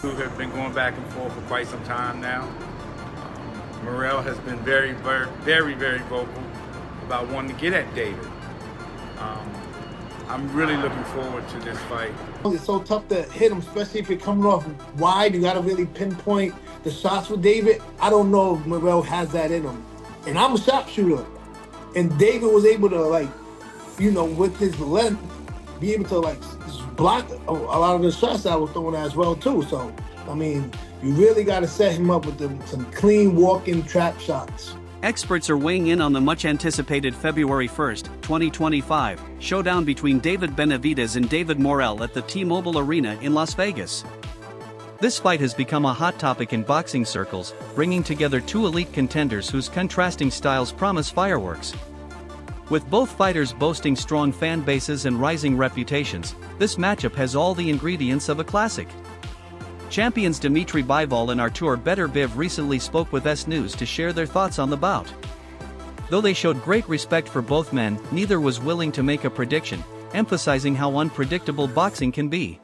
Who have been going back and forth for quite some time now. Morrell has been very vocal about wanting to get at David. I'm really looking forward to this fight. It's so tough to hit him, especially if you're coming off wide. You got to really pinpoint the shots with David. I don't know if Morrell has that in him. And I'm a sharpshooter. And David was able to, like, you know, with his length, be able to, like, block a lot of the shots I was throwing as well, too. So, I mean, you really got to set him up with some clean walking trap shots. Experts are weighing in on the much-anticipated February 1st, 2025, showdown between David Benavidez and David Morrell at the T-Mobile Arena in Las Vegas. This fight has become a hot topic in boxing circles, bringing together two elite contenders whose contrasting styles promise fireworks. With both fighters boasting strong fan bases and rising reputations, this matchup has all the ingredients of a classic. Champions Dmitry Bivol and Artur Beterbiev recently spoke with S News to share their thoughts on the bout. Though they showed great respect for both men, neither was willing to make a prediction, emphasizing how unpredictable boxing can be.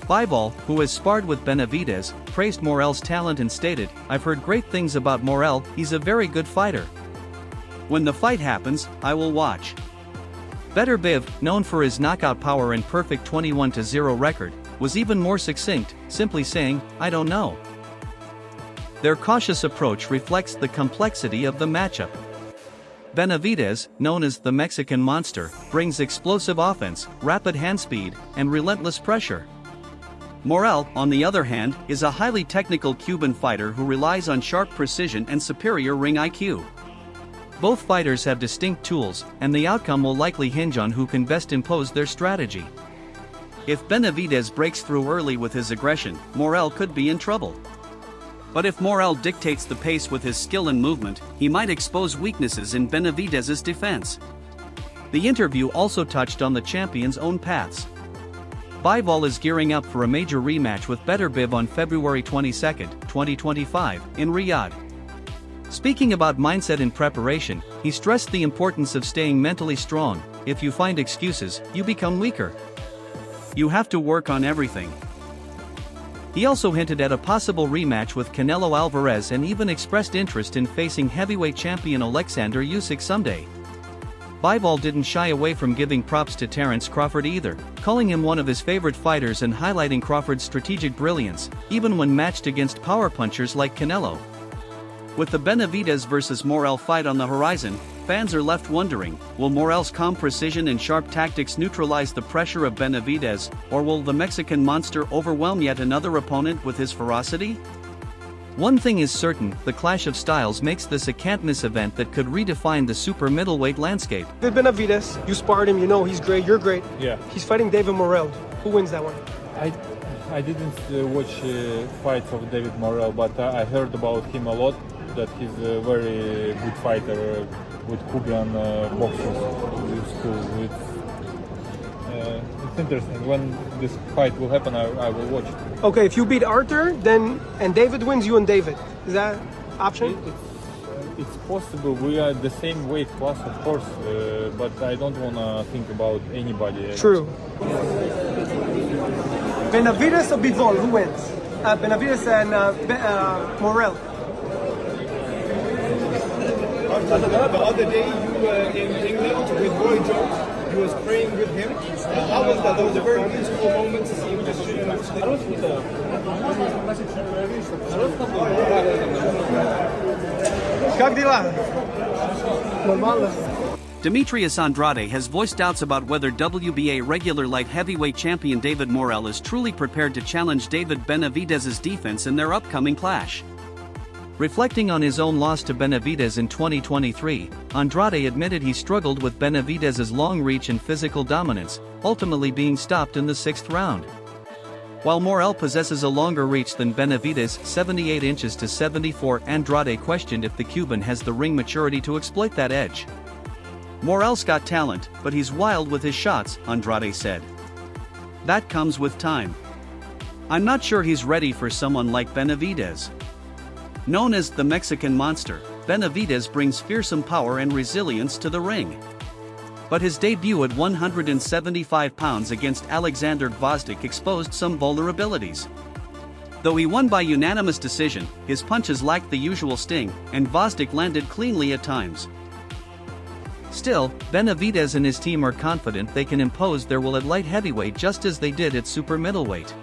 Bivol, who has sparred with Benavidez, praised Morrell's talent and stated, "I've heard great things about Morrell, he's a very good fighter. When the fight happens, I will watch." Beterbiev, known for his knockout power and perfect 21-0 record, was even more succinct, simply saying, "I don't know." Their cautious approach reflects the complexity of the matchup. Benavidez, known as the Mexican Monster, brings explosive offense, rapid hand speed, and relentless pressure. Morrell, on the other hand, is a highly technical Cuban fighter who relies on sharp precision and superior ring IQ. Both fighters have distinct tools, and the outcome will likely hinge on who can best impose their strategy. If Benavidez breaks through early with his aggression, Morrell could be in trouble. But if Morrell dictates the pace with his skill and movement, he might expose weaknesses in Benavidez's defense. The interview also touched on the champion's own paths. Bivol is gearing up for a major rematch with Beterbiev on February 22, 2025, in Riyadh. Speaking about mindset in preparation, he stressed the importance of staying mentally strong. "If you find excuses, you become weaker. You have to work on everything." He also hinted at a possible rematch with Canelo Alvarez and even expressed interest in facing heavyweight champion Alexander Usyk someday. Bivol didn't shy away from giving props to Terence Crawford either, calling him one of his favorite fighters and highlighting Crawford's strategic brilliance, even when matched against power punchers like Canelo. With the Benavidez vs Morrell fight on the horizon, fans are left wondering, will Morrell's calm precision and sharp tactics neutralize the pressure of Benavidez, or will the Mexican Monster overwhelm yet another opponent with his ferocity? One thing is certain, the clash of styles makes this a can't-miss event that could redefine the super middleweight landscape. Benavidez, you sparred him, you know he's great, you're great. Yeah. He's fighting David Morrell. Who wins that one? I didn't watch fights of David Morrell, but I heard about him a lot, that he's a very good fighter with Cuban boxers school. It's interesting. When this fight will happen, I will watch it. Okay, if you beat Arthur, then and David wins, you and David. Is that option? It's possible. We are the same weight class, of course, but I don't want to think about anybody else. True. Benavidez or Bivol, who wins? Benavidez and Morrell. The other day you were in England with Roy Jones. You was praying with him. How was that? That was a very beautiful moment to see him just shooting up. Как дела? Нормально. Demetrius Andrade has voiced doubts about whether WBA regular light heavyweight champion David Morrell is truly prepared to challenge David Benavidez's defense in their upcoming clash. Reflecting on his own loss to Benavidez in 2023, Andrade admitted he struggled with Benavidez's long reach and physical dominance, ultimately being stopped in the 6th round. While Morrell possesses a longer reach than Benavidez, 78 inches to 74, Andrade questioned if the Cuban has the ring maturity to exploit that edge. Morrell's got talent, but he's wild with his shots, Andrade said. That comes with time. I'm not sure he's ready for someone like Benavidez. Known as the Mexican Monster, Benavidez brings fearsome power and resilience to the ring. But his debut at 175 pounds against Alexander Gvozdyk exposed some vulnerabilities. Though he won by unanimous decision, his punches lacked the usual sting, and Gvozdyk landed cleanly at times. Still, Benavidez and his team are confident they can impose their will at light heavyweight just as they did at super middleweight.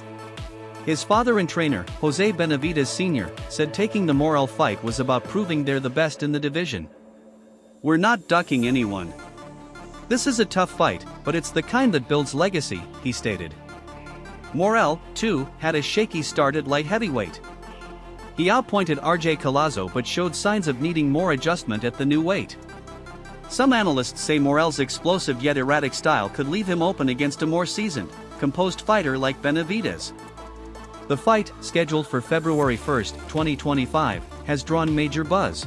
His father and trainer, Jose Benavidez Sr., said taking the Morrell fight was about proving they're the best in the division. "We're not ducking anyone. This is a tough fight, but it's the kind that builds legacy," he stated. Morrell, too, had a shaky start at light heavyweight. He outpointed RJ Collazo but showed signs of needing more adjustment at the new weight. Some analysts say Morrell's explosive yet erratic style could leave him open against a more seasoned, composed fighter like Benavidez. The fight, scheduled for February 1, 2025, has drawn major buzz.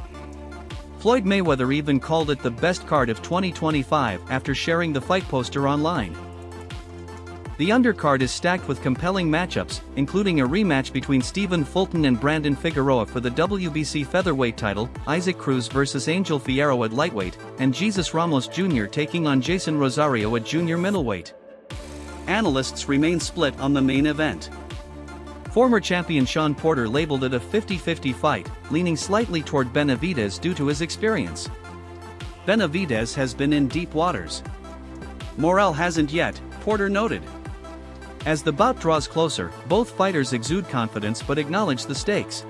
Floyd Mayweather even called it the best card of 2025 after sharing the fight poster online. The undercard is stacked with compelling matchups, including a rematch between Stephen Fulton and Brandon Figueroa for the WBC featherweight title, Isaac Cruz vs. Angel Fierro at lightweight, and Jesus Ramos Jr. taking on Jason Rosario at junior middleweight. Analysts remain split on the main event. Former champion Sean Porter labeled it a 50-50 fight, leaning slightly toward Benavidez due to his experience. Benavidez has been in deep waters. Morrell hasn't yet, Porter noted. As the bout draws closer, both fighters exude confidence but acknowledge the stakes.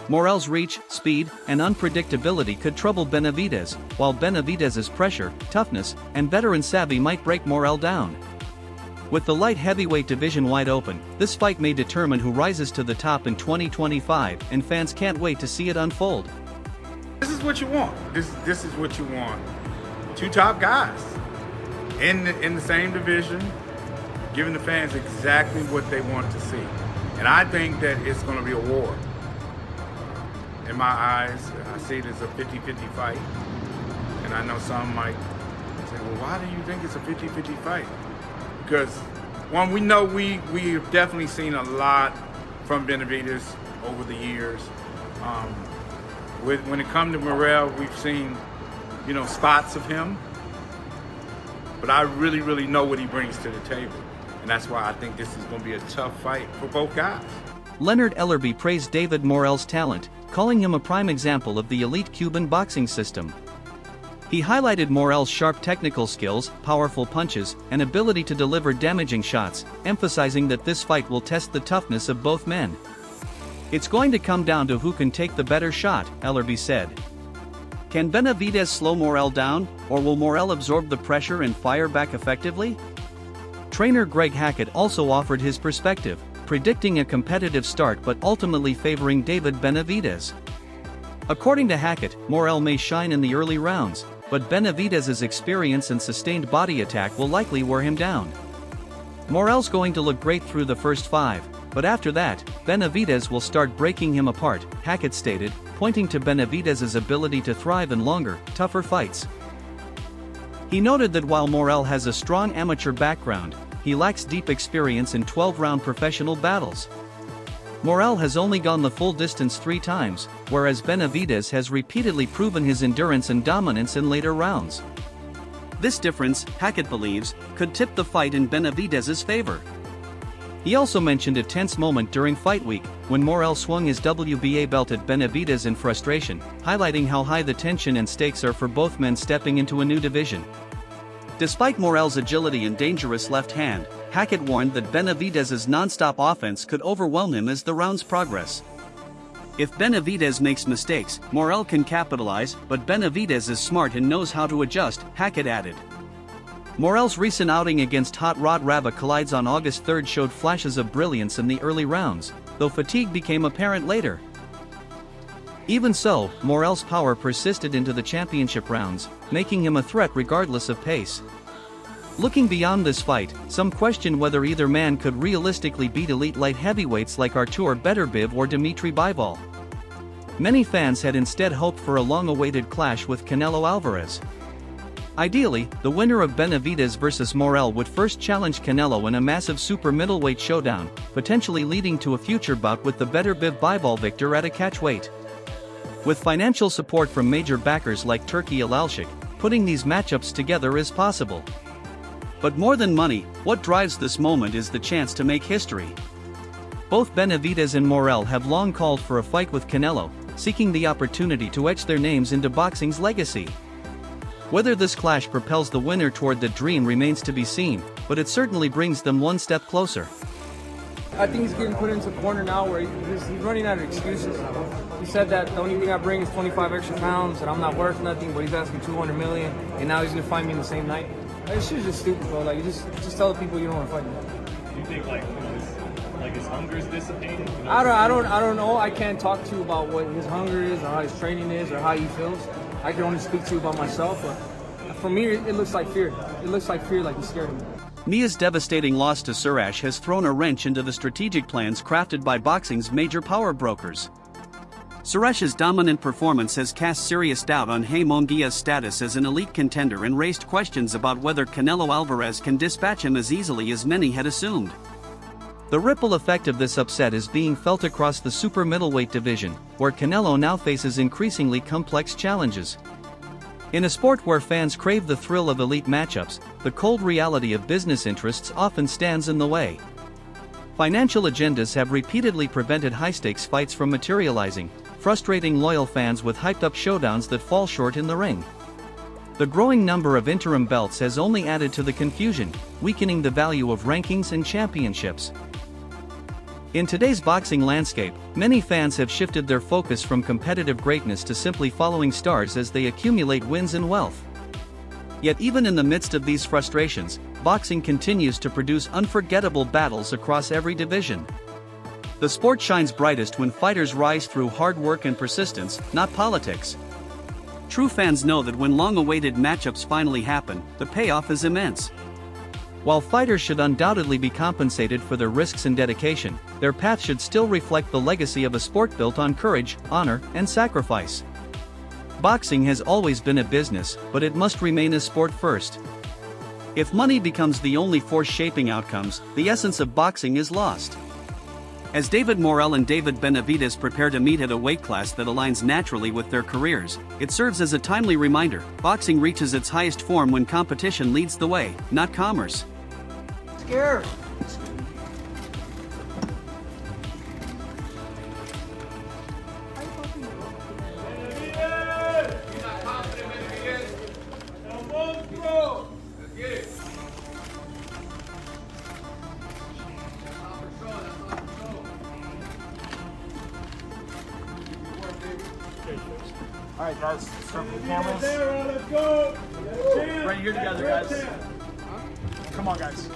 Morrell's reach, speed, and unpredictability could trouble Benavidez, while Benavidez's pressure, toughness, and veteran savvy might break Morrell down. With the light heavyweight division wide open, this fight may determine who rises to the top in 2025, and fans can't wait to see it unfold. This is what you want. This is what you want. Two top guys in the same division, giving the fans exactly what they want to see. And I think that it's going to be a war. In my eyes, I see it as a 50-50 fight. And I know some might say, well, why do you think it's a 50-50 fight? Because, one, we know we've definitely seen a lot from Benavidez over the years. When it comes to Morrell, we've seen, spots of him. But I really know what he brings to the table. And that's why I think this is going to be a tough fight for both guys. Leonard Ellerby praised David Morrell's talent, calling him a prime example of the elite Cuban boxing system. He highlighted Morrell's sharp technical skills, powerful punches, and ability to deliver damaging shots, emphasizing that this fight will test the toughness of both men. "It's going to come down to who can take the better shot," Ellerby said. Can Benavidez slow Morrell down, or will Morrell absorb the pressure and fire back effectively? Trainer Greg Hackett also offered his perspective, predicting a competitive start but ultimately favoring David Benavidez. According to Hackett, Morrell may shine in the early rounds, but Benavidez's experience and sustained body attack will likely wear him down. Morrell's going to look great through the first 5, but after that, Benavidez will start breaking him apart, Hackett stated, pointing to Benavidez's ability to thrive in longer, tougher fights. He noted that while Morrell has a strong amateur background, he lacks deep experience in 12-round professional battles. Morrell has only gone the full distance 3 times, whereas Benavidez has repeatedly proven his endurance and dominance in later rounds. This difference, Hackett believes, could tip the fight in Benavidez's favor. He also mentioned a tense moment during fight week, when Morrell swung his WBA belt at Benavidez in frustration, highlighting how high the tension and stakes are for both men stepping into a new division. Despite Morrell's agility and dangerous left hand, Hackett warned that Benavidez's non-stop offense could overwhelm him as the rounds progress. If Benavidez makes mistakes, Morrell can capitalize, but Benavidez is smart and knows how to adjust, Hackett added. Morrell's recent outing against Hot Rod Rava Collides on August 3 showed flashes of brilliance in the early rounds, though fatigue became apparent later. Even so, Morrell's power persisted into the championship rounds, making him a threat regardless of pace. Looking beyond this fight, some question whether either man could realistically beat elite light heavyweights like Artur Beterbiev or Dimitri Bivol. Many fans had instead hoped for a long-awaited clash with Canelo Alvarez. Ideally, the winner of Benavidez vs. Morrell would first challenge Canelo in a massive super middleweight showdown, potentially leading to a future bout with the Beterbiev-Bivol victor at a catchweight. With financial support from major backers like Turki Al-Alshik, putting these matchups together is possible. But more than money, what drives this moment is the chance to make history. Both Benavidez and Morrell have long called for a fight with Canelo, seeking the opportunity to etch their names into boxing's legacy. Whether this clash propels the winner toward the dream remains to be seen, but it certainly brings them one step closer. I think he's getting put into a corner now where he's running out of excuses. He said that the only thing I bring is 25 extra pounds, and I'm not worth nothing, but he's asking 200 million, and now he's gonna fight me in the same night. This shit's just stupid, bro. Like, you just tell the people you don't want to fight me. Do you think his hunger is dissipating? I don't know. I can't talk to you about what his hunger is, or how his training is, or how he feels. I can only speak to you about myself. But for me, it looks like fear. It looks like fear, like he's scared of me. Mia's devastating loss to Surash has thrown a wrench into the strategic plans crafted by boxing's major power brokers. Surash's dominant performance has cast serious doubt on Munguia's status as an elite contender and raised questions about whether Canelo Alvarez can dispatch him as easily as many had assumed. The ripple effect of this upset is being felt across the super middleweight division, where Canelo now faces increasingly complex challenges. In a sport where fans crave the thrill of elite matchups, the cold reality of business interests often stands in the way. Financial agendas have repeatedly prevented high-stakes fights from materializing, frustrating loyal fans with hyped-up showdowns that fall short in the ring. The growing number of interim belts has only added to the confusion, weakening the value of rankings and championships. In today's boxing landscape, many fans have shifted their focus from competitive greatness to simply following stars as they accumulate wins and wealth. Yet even in the midst of these frustrations, boxing continues to produce unforgettable battles across every division. The sport shines brightest when fighters rise through hard work and persistence, not politics. True fans know that when long-awaited matchups finally happen, the payoff is immense. While fighters should undoubtedly be compensated for their risks and dedication, their path should still reflect the legacy of a sport built on courage, honor, and sacrifice. Boxing has always been a business, but it must remain a sport first. If money becomes the only force shaping outcomes, the essence of boxing is lost. As David Morrell and David Benavidez prepare to meet at a weight class that aligns naturally with their careers, it serves as a timely reminder: boxing reaches its highest form when competition leads the way, not commerce. Scared. All right, guys, start with the cameras. Let's go. Right here together, guys. Come on, guys.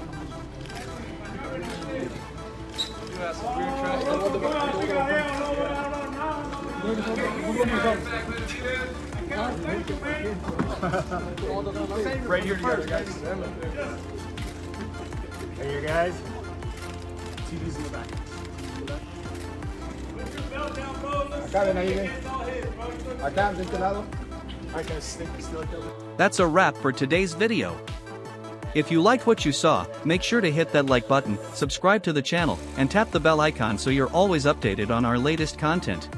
Right here together, guys. Right here, guys. TV's in the back. That's a wrap for today's video. If you liked what you saw, make sure to hit that like button, subscribe to the channel, and tap the bell icon so you're always updated on our latest content.